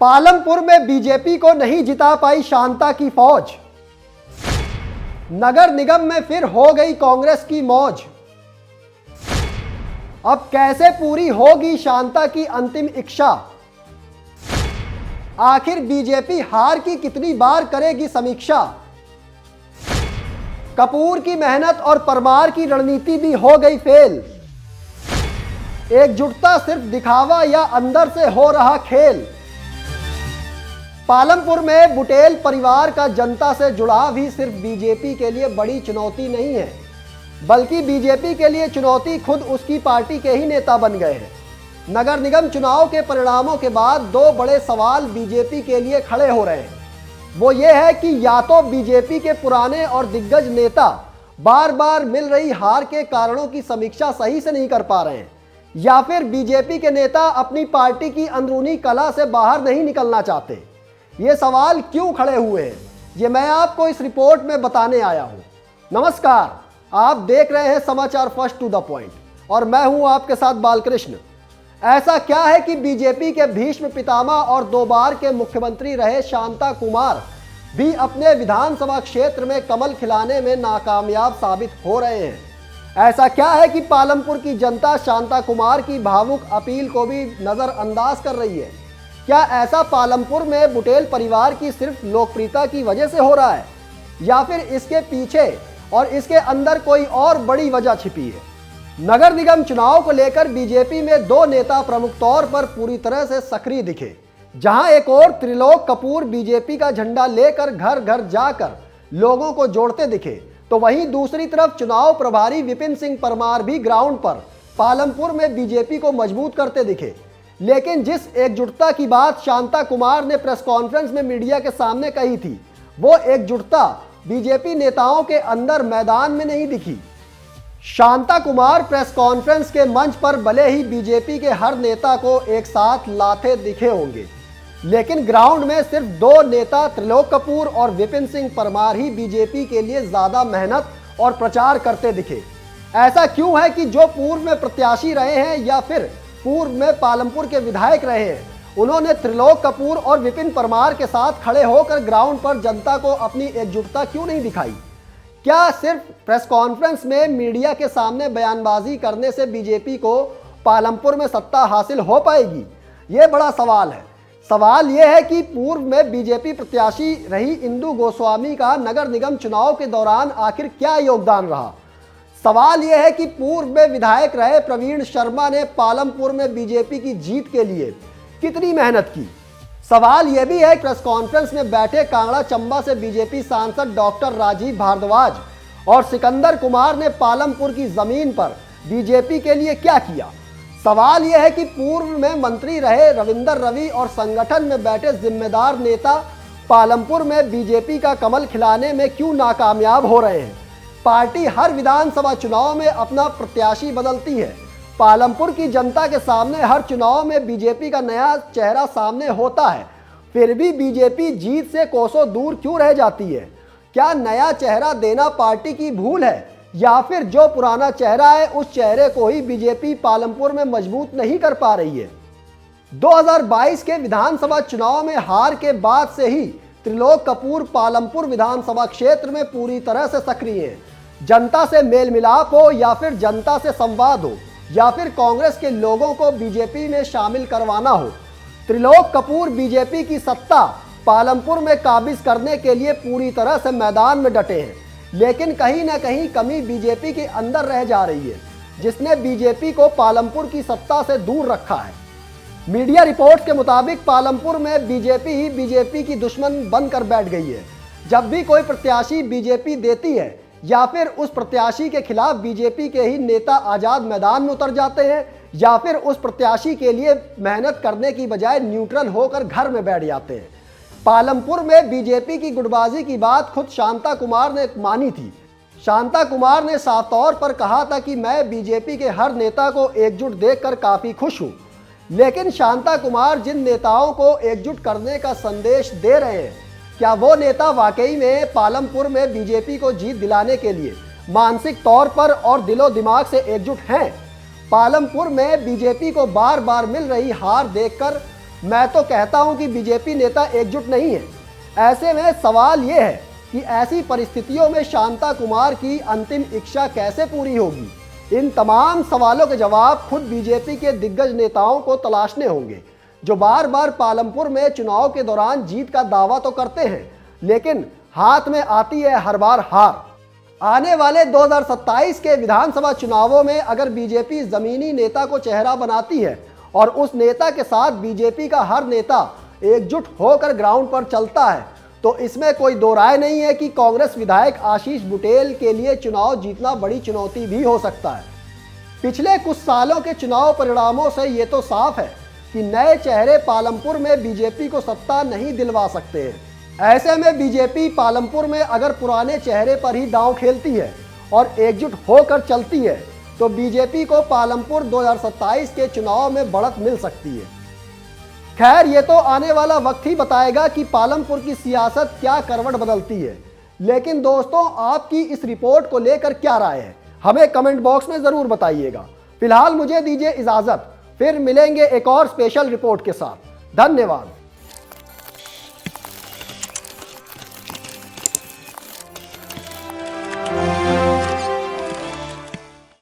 पालमपुर में बीजेपी को नहीं जिता पाई शांता की फौज। नगर निगम में फिर हो गई कांग्रेस की मौज। अब कैसे पूरी होगी शांता की अंतिम इच्छा। आखिर बीजेपी हार की कितनी बार करेगी समीक्षा। कपूर की मेहनत और परमार की रणनीति भी हो गई फेल। एकजुटता सिर्फ दिखावा या अंदर से हो रहा खेल। पालमपुर में बुटेल परिवार का जनता से जुड़ाव ही सिर्फ बीजेपी के लिए बड़ी चुनौती नहीं है, बल्कि बीजेपी के लिए चुनौती खुद उसकी पार्टी के ही नेता बन गए हैं। नगर निगम चुनाव के परिणामों के बाद दो बड़े सवाल बीजेपी के लिए खड़े हो रहे हैं। वो ये है कि या तो बीजेपी के पुराने और दिग्गज नेता बार बार मिल रही हार के कारणों की समीक्षा सही से नहीं कर पा रहे हैं, या फिर बीजेपी के नेता अपनी पार्टी की अंदरूनी कलह से बाहर नहीं निकलना चाहते। ये सवाल क्यों खड़े हुए हैं, ये मैं आपको इस रिपोर्ट में बताने आया हूं। नमस्कार, आप देख रहे हैं समाचार फर्स्ट टू द पॉइंट और मैं हूं आपके साथ बालकृष्ण। ऐसा क्या है कि बीजेपी के भीष्म पितामह और 2 बार के मुख्यमंत्री रहे शांता कुमार भी अपने विधानसभा क्षेत्र में कमल खिलाने में नाकामयाब साबित हो रहे हैं। ऐसा क्या है कि पालमपुर की जनता शांता कुमार की भावुक अपील को भी नजरअंदाज कर रही है। क्या ऐसा पालमपुर में बुटेल परिवार की सिर्फ लोकप्रियता की वजह से हो रहा है, या फिर इसके पीछे और इसके अंदर कोई और बड़ी वजह छिपी है। नगर निगम चुनाव को लेकर बीजेपी में 2 नेता प्रमुख तौर पर पूरी तरह से सक्रिय दिखे। जहां एक और त्रिलोक कपूर बीजेपी का झंडा लेकर घर घर जाकर लोगों को जोड़ते दिखे, तो वहीं दूसरी तरफ चुनाव प्रभारी विपिन सिंह परमार भी ग्राउंड पर पालमपुर में बीजेपी को मजबूत करते दिखे। लेकिन जिस एकजुटता की बात शांता कुमार ने प्रेस कॉन्फ्रेंस में मीडिया के सामने कही थी, वो एकजुटता बीजेपी नेताओं के अंदर मैदान में नहीं दिखी। शांता कुमार प्रेस कॉन्फ्रेंस के मंच पर भले ही बीजेपी के हर नेता को एक साथ लाते दिखे होंगे, लेकिन ग्राउंड में सिर्फ 2 नेता त्रिलोक कपूर और विपिन सिंह परमार ही बीजेपी के लिए ज्यादा मेहनत और प्रचार करते दिखे। ऐसा क्यों है कि जो पूर्व में प्रत्याशी रहे हैं या फिर पूर्व में पालमपुर के विधायक रहे हैं, उन्होंने त्रिलोक कपूर और विपिन परमार के साथ खड़े होकर ग्राउंड पर जनता को अपनी एकजुटता क्यों नहीं दिखाई। क्या सिर्फ प्रेस कॉन्फ्रेंस में मीडिया के सामने बयानबाजी करने से बीजेपी को पालमपुर में सत्ता हासिल हो पाएगी? ये बड़ा सवाल है। सवाल यह है कि पूर्व में बीजेपी प्रत्याशी रही इंदु गोस्वामी का नगर निगम चुनाव के दौरान आखिर क्या योगदान रहा। सवाल यह है कि पूर्व में विधायक रहे प्रवीण शर्मा ने पालमपुर में बीजेपी की जीत के लिए कितनी मेहनत की। सवाल यह भी है प्रेस कॉन्फ्रेंस में बैठे कांगड़ा चंबा से बीजेपी सांसद डॉक्टर राजीव भारद्वाज और सिकंदर कुमार ने पालमपुर की जमीन पर बीजेपी के लिए क्या किया। सवाल यह है कि पूर्व में मंत्री रहे रविंदर रवि और संगठन में बैठे जिम्मेदार नेता पालमपुर में बीजेपी का कमल खिलाने में क्यों नाकामयाब हो रहे हैं। पार्टी हर विधानसभा चुनाव में अपना प्रत्याशी बदलती है। पालमपुर की जनता के सामने हर चुनाव में बीजेपी का नया चेहरा सामने होता है, फिर भी बीजेपी जीत से कोसों दूर क्यों रह जाती है। क्या नया चेहरा देना पार्टी की भूल है, या फिर जो पुराना चेहरा है उस चेहरे को ही बीजेपी पालमपुर में मजबूत नहीं कर पा रही है। 2022 के विधानसभा चुनाव में हार के बाद से ही त्रिलोक कपूर पालमपुर विधानसभा क्षेत्र में पूरी तरह से सक्रिय हैं। जनता से मेल मिलाप हो या फिर जनता से संवाद हो या फिर कांग्रेस के लोगों को बीजेपी में शामिल करवाना हो, त्रिलोक कपूर बीजेपी की सत्ता पालमपुर में काबिज करने के लिए पूरी तरह से मैदान में डटे हैं। लेकिन कहीं ना कहीं कमी बीजेपी के अंदर रह जा रही है, जिसने बीजेपी को पालमपुर की सत्ता से दूर रखा है। मीडिया रिपोर्ट के मुताबिक पालमपुर में बीजेपी ही बीजेपी की दुश्मन बनकर बैठ गई है। जब भी कोई प्रत्याशी बीजेपी देती है या फिर उस प्रत्याशी के खिलाफ बीजेपी के ही नेता आज़ाद मैदान में उतर जाते हैं, या फिर उस प्रत्याशी के लिए मेहनत करने की बजाय न्यूट्रल होकर घर में बैठ जाते हैं। पालमपुर में बीजेपी की गुटबाजी की बात खुद शांता कुमार ने मानी थी। शांता कुमार ने साफ तौर पर कहा था कि मैं बीजेपी के हर नेता को एकजुट देखकर काफ़ी खुश हूँ। लेकिन शांता कुमार जिन नेताओं को एकजुट करने का संदेश दे रहे हैं, क्या वो नेता वाकई में पालमपुर में बीजेपी को जीत दिलाने के लिए मानसिक तौर पर और दिलो दिमाग से एकजुट हैं? पालमपुर में बीजेपी को बार बार मिल रही हार देखकर मैं तो कहता हूं कि बीजेपी नेता एकजुट नहीं है। ऐसे में सवाल यह है कि ऐसी परिस्थितियों में शांता कुमार की अंतिम इच्छा कैसे पूरी होगी। इन तमाम सवालों के जवाब खुद बीजेपी के दिग्गज नेताओं को तलाशने होंगे, जो बार बार पालमपुर में चुनाव के दौरान जीत का दावा तो करते हैं, लेकिन हाथ में आती है हर बार हार। आने वाले 2027 के विधानसभा चुनावों में अगर बीजेपी जमीनी नेता को चेहरा बनाती है और उस नेता के साथ बीजेपी का हर नेता एकजुट होकर ग्राउंड पर चलता है, तो इसमें कोई दो राय नहीं है कि कांग्रेस विधायक आशीष बुटेल के लिए चुनाव जीतना बड़ी चुनौती भी हो सकता है। पिछले कुछ सालों के चुनाव परिणामों से ये तो साफ है कि नए चेहरे पालमपुर में बीजेपी को सत्ता नहीं दिलवा सकते हैं। ऐसे में बीजेपी पालमपुर में अगर पुराने चेहरे पर ही दांव खेलती है और एकजुट होकर चलती है, तो बीजेपी को पालमपुर 2027 के चुनाव में बढ़त मिल सकती है। खैर, ये तो आने वाला वक्त ही बताएगा कि पालमपुर की सियासत क्या करवट बदलती है। लेकिन दोस्तों, आपकी इस रिपोर्ट को लेकर क्या राय है, हमें कमेंट बॉक्स में ज़रूर बताइएगा। फिलहाल मुझे दीजिए इजाज़त, फिर मिलेंगे एक और स्पेशल रिपोर्ट के साथ। धन्यवाद।